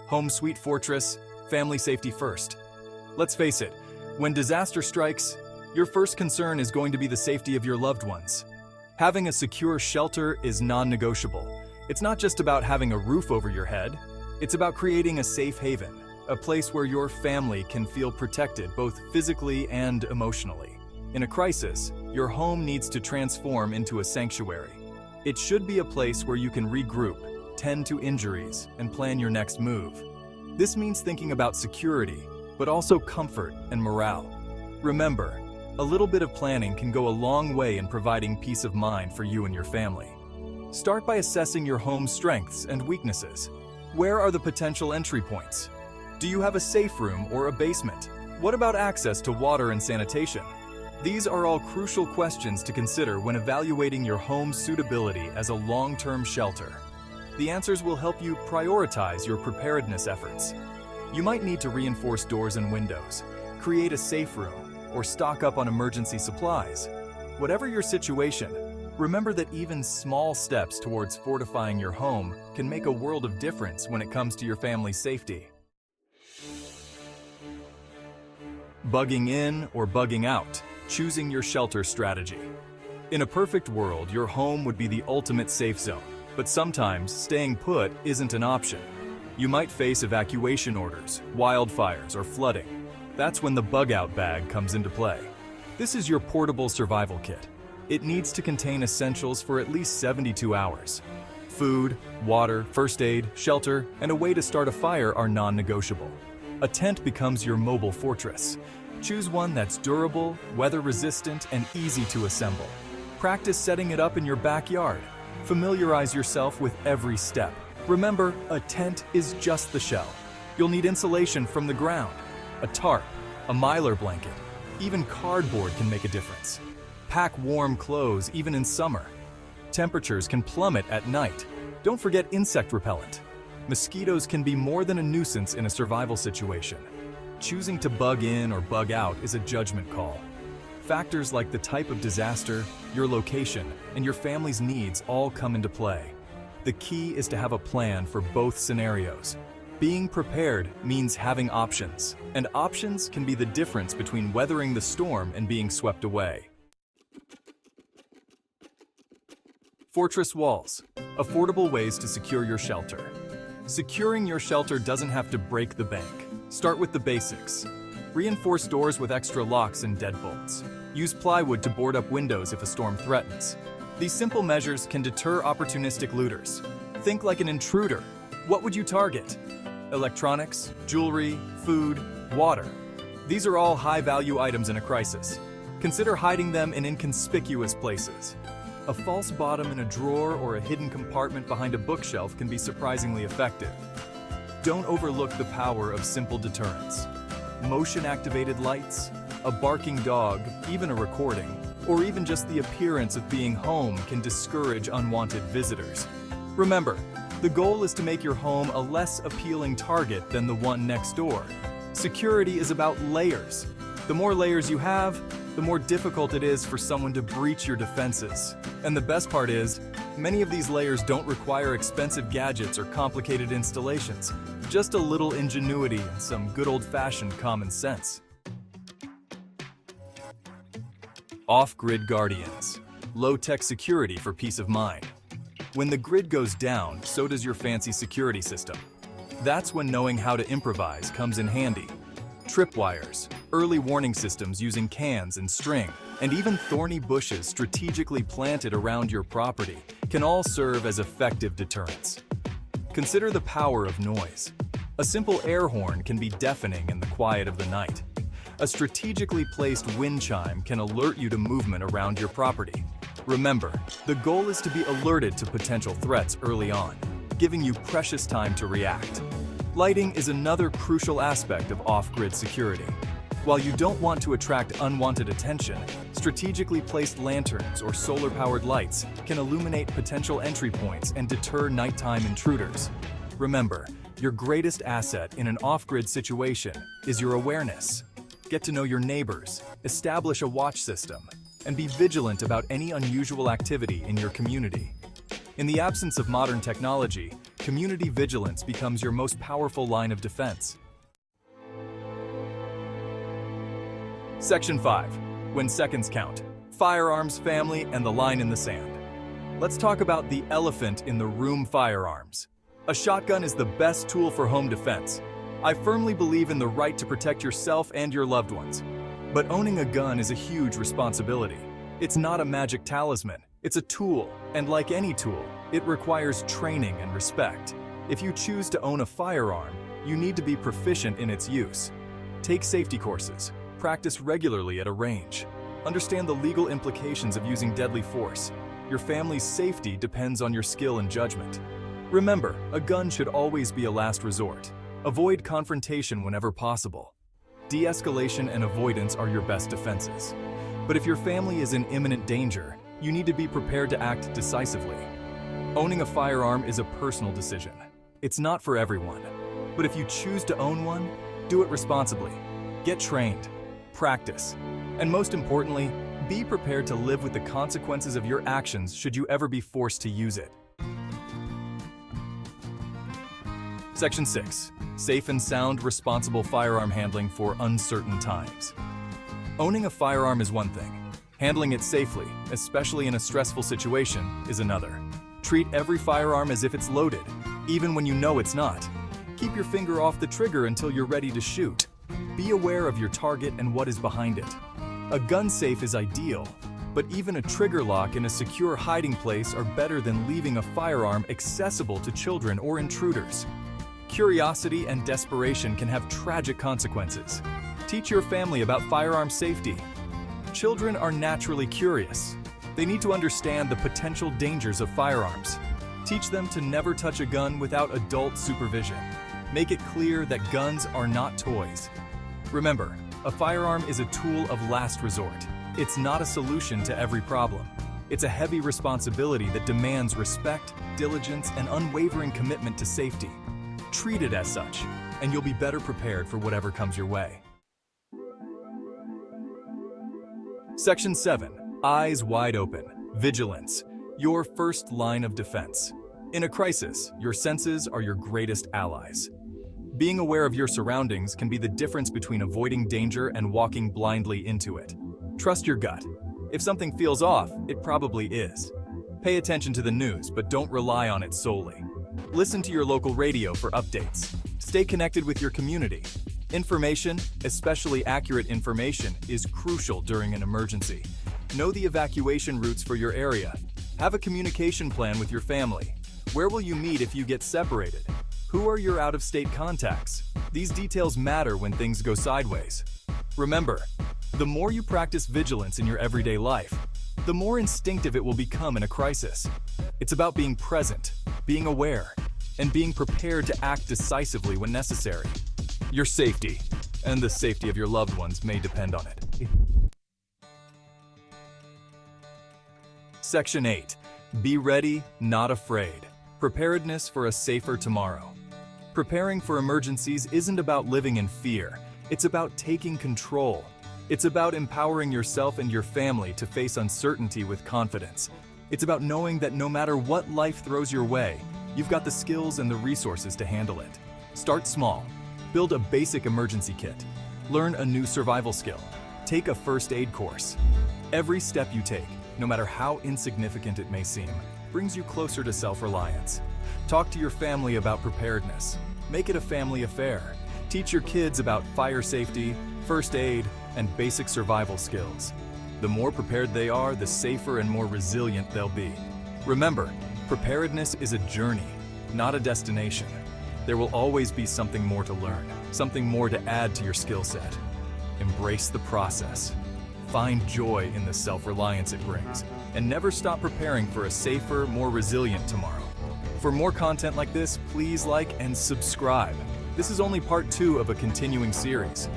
Home sweet fortress, family safety first. Let's face it, when disaster strikes, your first concern is going to be the safety of your loved ones. Having a secure shelter is non-negotiable. It's not just about having a roof over your head, it's about creating a safe haven, a place where your family can feel protected both physically and emotionally. In a crisis, your home needs to transform into a sanctuary. It should be a place where you can regroup, tend to injuries, and plan your next move. This means thinking about security, but also comfort and morale. Remember, a little bit of planning can go a long way in providing peace of mind for you and your family. Start by assessing your home's strengths and weaknesses. Where are the potential entry points? Do you have a safe room or a basement? What about access to water and sanitation? These are all crucial questions to consider when evaluating your home's suitability as a long-term shelter. The answers will help you prioritize your preparedness efforts. You might need to reinforce doors and windows, create a safe room, or stock up on emergency supplies. Whatever your situation, remember that even small steps towards fortifying your home can make a world of difference when it comes to your family's safety. Bugging in or bugging out, choosing your shelter strategy. In a perfect world, your home would be the ultimate safe zone. But sometimes, staying put isn't an option. You might face evacuation orders, wildfires, or flooding. That's when the bug-out bag comes into play. This is your portable survival kit. It needs to contain essentials for at least 72 hours. Food, water, first aid, shelter, and a way to start a fire are non-negotiable. A tent becomes your mobile fortress. Choose one that's durable, weather-resistant, and easy to assemble. Practice setting it up in your backyard. Familiarize yourself with every step. Remember, a tent is just the shell. You'll need insulation from the ground, a tarp, a mylar blanket. Even cardboard can make a difference. Pack warm clothes even in summer. Temperatures can plummet at night. Don't forget insect repellent. Mosquitoes can be more than a nuisance in a survival situation. Choosing to bug in or bug out is a judgment call. Factors like the type of disaster, your location, and your family's needs all come into play. The key is to have a plan for both scenarios. Being prepared means having options, and options can be the difference between weathering the storm and being swept away. Fortress walls, affordable ways to secure your shelter. Securing your shelter doesn't have to break the bank. Start with the basics. Reinforce doors with extra locks and deadbolts. Use plywood to board up windows if a storm threatens. These simple measures can deter opportunistic looters. Think like an intruder. What would you target? Electronics, jewelry, food, water. These are all high-value items in a crisis. Consider hiding them in inconspicuous places. A false bottom in a drawer or a hidden compartment behind a bookshelf can be surprisingly effective. Don't overlook the power of simple deterrence. Motion-activated lights, a barking dog, even a recording, or even just the appearance of being home can discourage unwanted visitors. Remember, the goal is to make your home a less appealing target than the one next door. Security is about layers. The more layers you have, the more difficult it is for someone to breach your defenses. And the best part is, many of these layers don't require expensive gadgets or complicated installations, just a little ingenuity and some good old-fashioned common sense. Off-grid guardians, low-tech security for peace of mind. When the grid goes down, so does your fancy security system. That's when knowing how to improvise comes in handy. Tripwires, early warning systems using cans and string, and even thorny bushes strategically planted around your property can all serve as effective deterrents. Consider the power of noise. A simple air horn can be deafening in the quiet of the night. A strategically placed wind chime can alert you to movement around your property. Remember, the goal is to be alerted to potential threats early on, giving you precious time to react. Lighting is another crucial aspect of off-grid security. While you don't want to attract unwanted attention, strategically placed lanterns or solar-powered lights can illuminate potential entry points and deter nighttime intruders. Remember, your greatest asset in an off-grid situation is your awareness. Get to know your neighbors, establish a watch system, and be vigilant about any unusual activity in your community. In the absence of modern technology, community vigilance becomes your most powerful line of defense. Section 5. When seconds count. Firearms, family, and the line in the sand. Let's talk about the elephant in the room: firearms. A shotgun is the best tool for home defense. I firmly believe in the right to protect yourself and your loved ones. But owning a gun is a huge responsibility. It's not a magic talisman. It's a tool, and like any tool, it requires training and respect. If you choose to own a firearm, you need to be proficient in its use. Take safety courses. Practice regularly at a range. Understand the legal implications of using deadly force. Your family's safety depends on your skill and judgment. Remember, a gun should always be a last resort. Avoid confrontation whenever possible. De-escalation and avoidance are your best defenses. But if your family is in imminent danger, you need to be prepared to act decisively. Owning a firearm is a personal decision. It's not for everyone. But if you choose to own one, do it responsibly. Get trained, practice, and most importantly, be prepared to live with the consequences of your actions should you ever be forced to use it. Section 6. Safe and sound, responsible firearm handling for uncertain times. Owning a firearm is one thing. Handling it safely, especially in a stressful situation, is another. Treat every firearm as if it's loaded, even when you know it's not. Keep your finger off the trigger until you're ready to shoot. Be aware of your target and what is behind it. A gun safe is ideal, but even a trigger lock in a secure hiding place are better than leaving a firearm accessible to children or intruders. Curiosity and desperation can have tragic consequences. Teach your family about firearm safety. Children are naturally curious. They need to understand the potential dangers of firearms. Teach them to never touch a gun without adult supervision. Make it clear that guns are not toys. Remember, a firearm is a tool of last resort. It's not a solution to every problem. It's a heavy responsibility that demands respect, diligence, and unwavering commitment to safety. Treat it as such, and you'll be better prepared for whatever comes your way. Section 7. Eyes wide open. Vigilance. Your first line of defense. In a crisis, your senses are your greatest allies. Being aware of your surroundings can be the difference between avoiding danger and walking blindly into it. Trust your gut. If something feels off, it probably is. Pay attention to the news, but don't rely on it solely. Listen to your local radio for updates. Stay connected with your community. Information, especially accurate information, is crucial during an emergency. Know the evacuation routes for your area. Have a communication plan with your family. Where will you meet if you get separated? Who are your out-of-state contacts? These details matter when things go sideways. Remember, the more you practice vigilance in your everyday life, the more instinctive it will become in a crisis. It's about being present, being aware, and being prepared to act decisively when necessary. Your safety, and the safety of your loved ones, may depend on it. Section 8. Be ready, not afraid. Preparedness for a safer tomorrow. Preparing for emergencies isn't about living in fear. It's about taking control. It's about empowering yourself and your family to face uncertainty with confidence. It's about knowing that no matter what life throws your way, you've got the skills and the resources to handle it. Start small. Build a basic emergency kit. Learn a new survival skill. Take a first aid course. Every step you take, no matter how insignificant it may seem, brings you closer to self-reliance. Talk to your family about preparedness. Make it a family affair. Teach your kids about fire safety, first aid, and basic survival skills. The more prepared they are, the safer and more resilient they'll be. Remember, preparedness is a journey, not a destination. There will always be something more to learn, something more to add to your skill set. Embrace the process. Find joy in the self-reliance it brings, and never stop preparing for a safer, more resilient tomorrow. For more content like this, please like and subscribe. This is only part 2 of a continuing series.